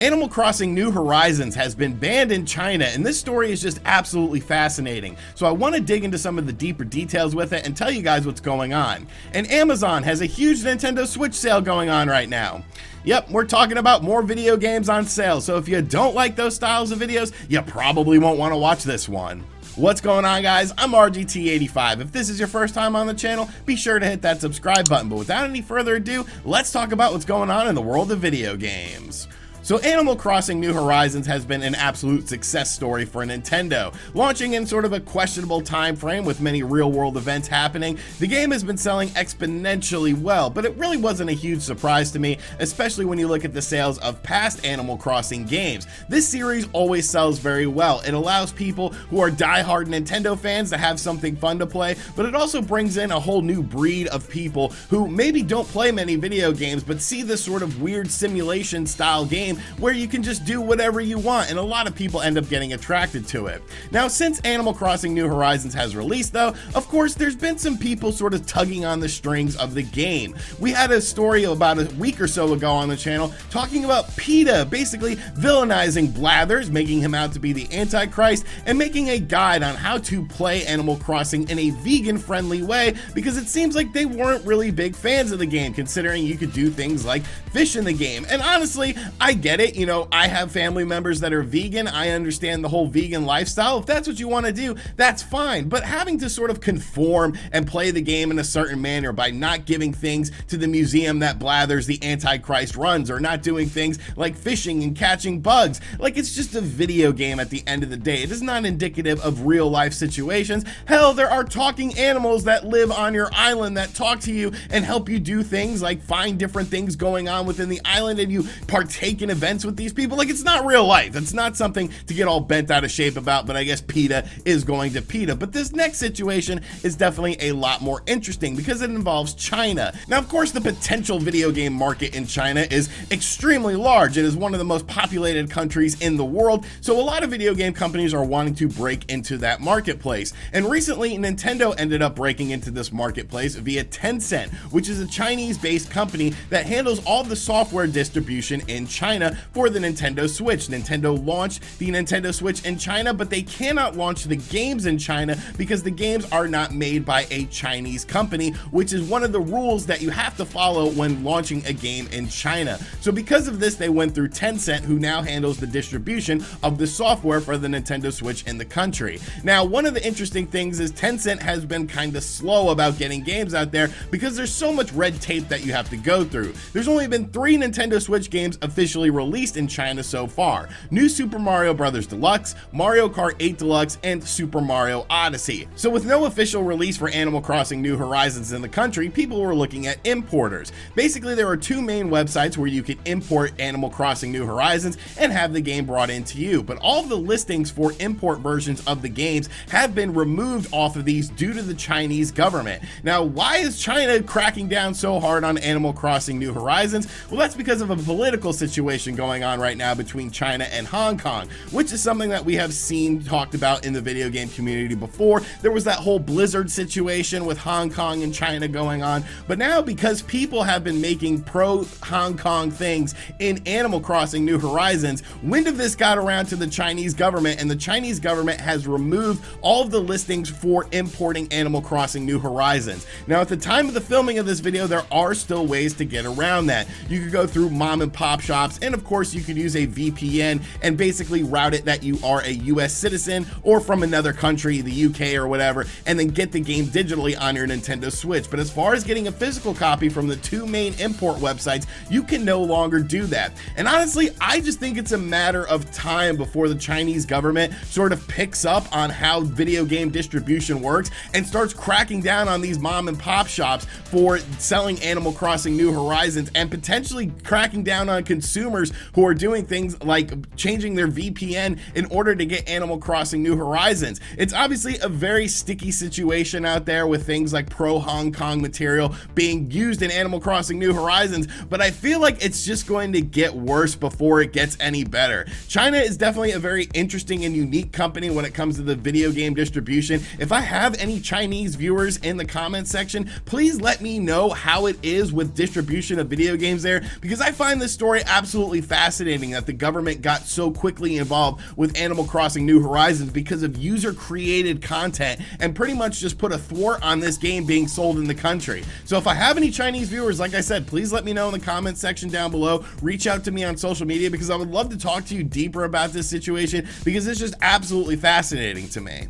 Animal Crossing New Horizons has been banned in China, and this story is just absolutely fascinating. So I want to dig into some of the deeper details with it and tell you guys what's going on. And Amazon has a huge Nintendo Switch sale going on right now. Yep, we're talking about more video games on sale, so if you don't like those styles of videos, you probably won't want to watch this one. What's going on, guys? I'm RGT85. If this is your first time on the channel, be sure to hit that subscribe button. But without any further ado, let's talk about what's going on in the world of video games. So Animal Crossing New Horizons has been an absolute success story for Nintendo. Launching in sort of a questionable time frame with many real-world events happening, the game has been selling exponentially well, but it really wasn't a huge surprise to me, especially when you look at the sales of past Animal Crossing games. This series always sells very well. It allows people who are die-hard Nintendo fans to have something fun to play, but it also brings in a whole new breed of people who maybe don't play many video games, but see this sort of weird simulation-style game where you can just do whatever you want, and a lot of people end up getting attracted to it. Now, since Animal Crossing New Horizons has released, though, of course, there's been some people sort of tugging on the strings of the game. We had a story about a week or so ago on the channel talking about PETA basically villainizing Blathers, making him out to be the Antichrist, and making a guide on how to play Animal Crossing in a vegan-friendly way, because it seems like they weren't really big fans of the game, considering you could do things like fish in the game. And honestly, I get it. You know, I have family members that are vegan. I understand the whole vegan lifestyle. If that's what you want to do, that's fine. But having to sort of conform and play the game in a certain manner by not giving things to the museum that Blathers the Antichrist runs, or not doing things like fishing and catching bugs, like it's just a video game at the end of the day. It is not indicative of real life situations. Hell, there are talking animals that live on your island that talk to you and help you do things like find different things going on within the island, and you partake in events with these people. Like, it's not real life. It's not something to get all bent out of shape about, but I guess PETA is going to PETA. But this next situation is definitely a lot more interesting because it involves China. Now, of course, the potential video game market in China is extremely large. It is one of the most populated countries in the world, so a lot of video game companies are wanting to break into that marketplace. And recently, Nintendo ended up breaking into this marketplace via Tencent, which is a Chinese-based company that handles all the software distribution in China for the Nintendo Switch. Nintendo launched the Nintendo Switch in China, but they cannot launch the games in China because the games are not made by a Chinese company, which is one of the rules that you have to follow when launching a game in China. So because of this, they went through Tencent, who now handles the distribution of the software for the Nintendo Switch in the country. Now, one of the interesting things is Tencent has been kind of slow about getting games out there because there's so much red tape that you have to go through. There's only been 3 Nintendo Switch games officially released in China so far: New Super Mario Bros. Deluxe, Mario Kart 8 Deluxe, and Super Mario Odyssey. So with no official release for Animal Crossing New Horizons in the country, people were looking at importers. Basically, there are 2 main websites where you can import Animal Crossing New Horizons and have the game brought into you, but all of the listings for import versions of the games have been removed off of these due to the Chinese government. Now, why is China cracking down so hard on Animal Crossing New Horizons? Well, that's because of a political situation going on right now between China and Hong Kong, which is something that we have seen talked about in the video game community before. There was that whole Blizzard situation with Hong Kong and China going on, but now because people have been making pro Hong Kong things in Animal Crossing New Horizons, wind of this got around to the Chinese government, and the Chinese government has removed all of the listings for importing Animal Crossing New Horizons. Now, at the time of the filming of this video, there are still ways to get around that. You could go through mom and pop shops, and of course you could use a VPN and basically route it that you are a US citizen or from another country, the UK or whatever, and then get the game digitally on your Nintendo Switch. But as far as getting a physical copy from the 2 main import websites, you can no longer do that. And honestly, I just think it's a matter of time before the Chinese government sort of picks up on how video game distribution works and starts cracking down on these mom and pop shops for selling Animal Crossing New Horizons, and potentially cracking down on consumers who are doing things like changing their VPN in order to get Animal Crossing New Horizons. It's obviously a very sticky situation out there with things like pro Hong Kong material being used in Animal Crossing New Horizons, but I feel like it's just going to get worse before it gets any better. China is definitely a very interesting and unique company when it comes to the video game distribution. If I have any Chinese viewers in the comment section, please let me know how it is with distribution of video games there, because I find this story absolutely absolutely fascinating that the government got so quickly involved with Animal Crossing New Horizons because of user created content and pretty much just put a thwart on this game being sold in the country. So if I have any Chinese viewers, like I said, please let me know in the comment section down below. Reach out to me on social media because I would love to talk to you deeper about this situation because it's just absolutely fascinating to me.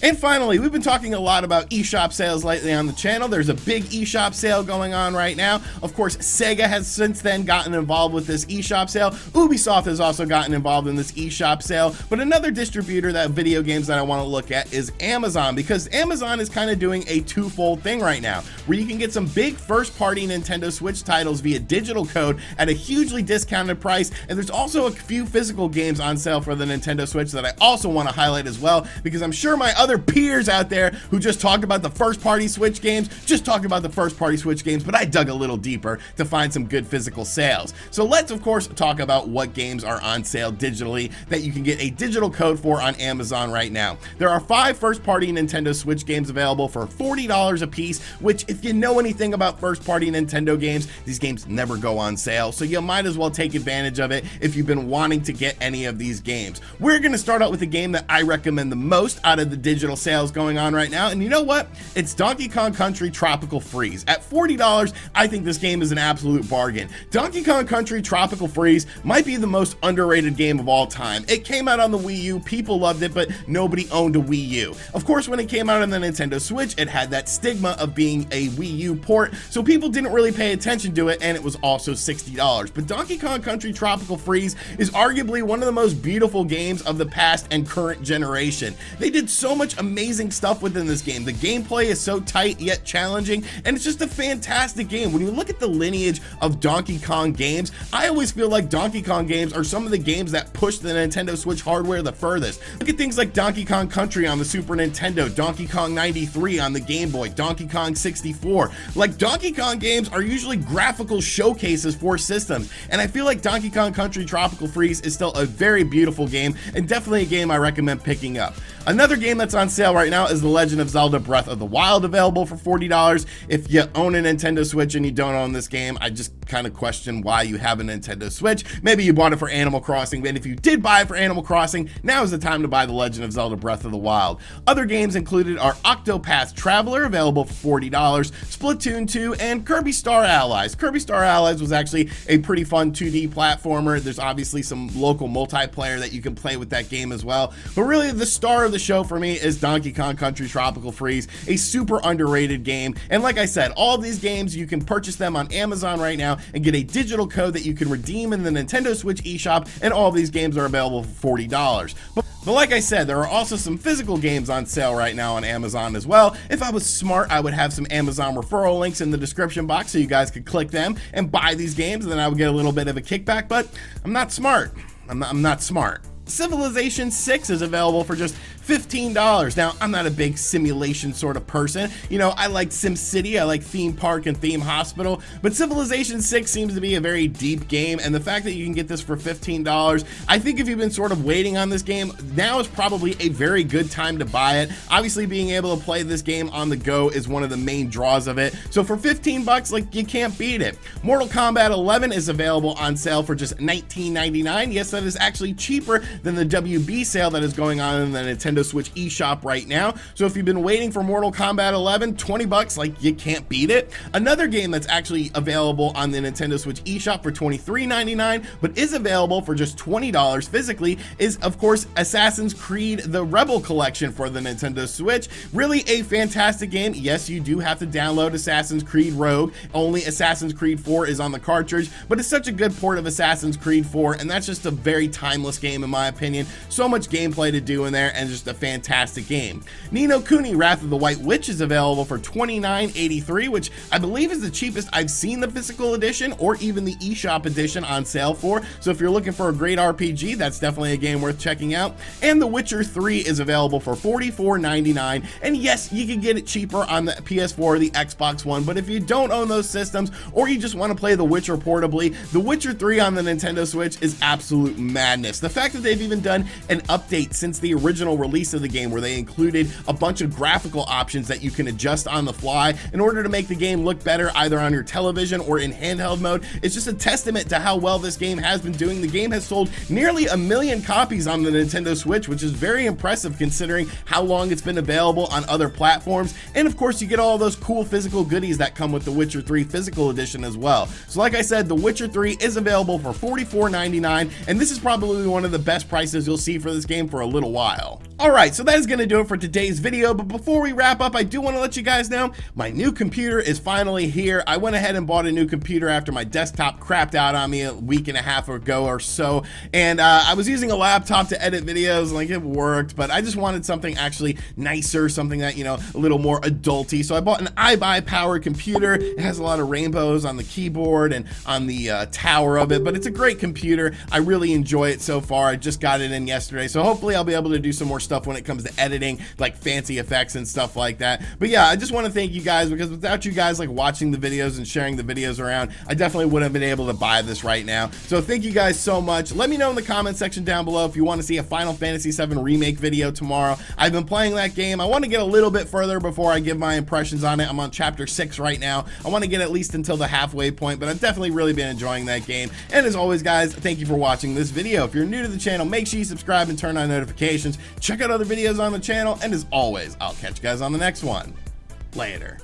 And finally, we've been talking a lot about eShop sales lately on the channel. There's a big eShop sale going on right now. Of course, Sega has since then gotten involved with this eShop sale. Ubisoft has also gotten involved in this eShop sale. But another distributor that video games that I want to look at is Amazon, because Amazon is kind of doing a twofold thing right now, where you can get some big first-party Nintendo Switch titles via digital code at a hugely discounted price. And there's also a few physical games on sale for the Nintendo Switch that I also want to highlight as well, because I'm sure my other peers out there who just talk about the first party Switch games just talk about the first party Switch games, but I dug a little deeper to find some good physical sales. So let's of course talk about what games are on sale digitally that you can get a digital code for on Amazon right now. There are 5 first party Nintendo Switch games available for $40 a piece, which if you know anything about first party Nintendo games, these games never go on sale, so you might as well take advantage of it if you've been wanting to get any of these games. We're going to start out with the game that I recommend the most out of the digital sales going on right now, and you know what? It's Donkey Kong Country Tropical Freeze. At $40, I think this game is an absolute bargain. Donkey Kong Country Tropical Freeze might be the most underrated game of all time. It came out on the Wii U, people loved it, but nobody owned a Wii U. Of course, when it came out on the Nintendo Switch, it had that stigma of being a Wii U port, so people didn't really pay attention to it, and it was also $60. But Donkey Kong Country Tropical Freeze is arguably one of the most beautiful games of the past and current generation. They did so much amazing stuff within this game. The gameplay is so tight yet challenging, and it's just a fantastic game. When you look at the lineage of Donkey Kong games, I always feel like Donkey Kong games are some of the games that push the Nintendo Switch hardware the furthest. Look at things like Donkey Kong Country on the Super Nintendo, Donkey Kong 93 on the Game Boy, Donkey Kong 64. Like, Donkey Kong games are usually graphical showcases for systems, and I feel like Donkey Kong Country Tropical Freeze is still a very beautiful game and definitely a game I recommend picking up. Another game that's on sale right now is The Legend of Zelda Breath of the Wild, available for $40. If you own a Nintendo Switch and you don't own this game, I just kind of question why you have a Nintendo Switch. Maybe you bought it for Animal Crossing, and if you did buy it for Animal Crossing, now is the time to buy The Legend of Zelda Breath of the Wild. Other games included are Octopath Traveler, available for $40, Splatoon 2, and Kirby Star Allies. Kirby Star Allies was actually a pretty fun 2D platformer. There's obviously some local multiplayer that you can play with that game as well, but really the star of the show for me is Donkey Kong Country Tropical Freeze, a super underrated game. And like I said, all of these games, you can purchase them on Amazon right now and get a digital code that you can redeem in the Nintendo Switch eShop, and all of these games are available for $40. But like I said, there are also some physical games on sale right now on Amazon as well. If I was smart, I would have some Amazon referral links in the description box so you guys could click them and buy these games, and then I would get a little bit of a kickback, but I'm not smart. I'm not smart. Civilization 6 is available for just $15. Now, I'm not a big simulation sort of person. You know, I like SimCity, I like Theme Park and Theme Hospital, but Civilization 6 seems to be a very deep game, and the fact that you can get this for $15, I think if you've been sort of waiting on this game, now is probably a very good time to buy it. Obviously, being able to play this game on the go is one of the main draws of it, so for $15, like, you can't beat it. Mortal Kombat 11 is available on sale for just $19.99. Yes, that is actually cheaper than the WB sale that is going on in the Nintendo Switch eShop right now. So if you've been waiting for Mortal Kombat 11, $20, like, you can't beat it. Another game that's actually available on the Nintendo Switch eShop for $23.99, but is available for just $20 physically, is of course Assassin's Creed The Rebel Collection for the Nintendo Switch. Really a fantastic game. Yes, you do have to download Assassin's Creed Rogue. Only Assassin's Creed 4 is on the cartridge, but it's such a good port of Assassin's Creed 4, and that's just a very timeless game in my opinion. So much gameplay to do in there, and just a fantastic game. Ni no Kuni Wrath of the White Witch is available for $29.83, which I believe is the cheapest I've seen the physical edition or even the eShop edition on sale for. So if you're looking for a great RPG, that's definitely a game worth checking out. And The Witcher 3 is available for $44.99, and yes, you can get it cheaper on the PS4 or the Xbox One, but if you don't own those systems or you just want to play The Witcher portably, The Witcher 3 on the Nintendo Switch is absolute madness. The fact that they've even done an update since the original release of the game where they included a bunch of graphical options that you can adjust on the fly in order to make the game look better either on your television or in handheld mode. It's just a testament to how well this game has been doing. The game has sold nearly 1 million copies on the Nintendo Switch, which is very impressive considering how long it's been available on other platforms. And of course, you get all those cool physical goodies that come with The Witcher 3 Physical Edition as well. So like I said, The Witcher 3 is available for $44.99, and this is probably one of the best prices you'll see for this game for a little while. Alright, so that is going to do it for today's video, but before we wrap up, I do want to let you guys know my new computer is finally here. I went ahead and bought a new computer after my desktop crapped out on me a week and a half ago or so, and I was using a laptop to edit videos, like it worked, but I just wanted something actually nicer, something that, you know, a little more adulty. So I bought an iBuy powered computer. It has a lot of rainbows on the keyboard and on the tower of it, but it's a great computer. I really enjoy it so far. I just got it in yesterday, so hopefully I'll be able to do some more stuff when it comes to editing, like fancy effects and stuff like that. But yeah, I just want to thank you guys, because without you guys like watching the videos and sharing the videos around, I definitely wouldn't have been able to buy this right now. So thank you guys so much. Let me know in the comment section down below if you want to see a Final Fantasy VII Remake video tomorrow. I've been playing that game. I want to get a little bit further before I give my impressions on it. I'm on chapter 6 right now. I want to get at least until the halfway point, but I've definitely really been enjoying that game. And as always, guys, thank you for watching this video. If you're new to the channel, make sure you subscribe and turn on notifications. Check out other videos on the channel, and as always, I'll catch you guys on the next one. Later.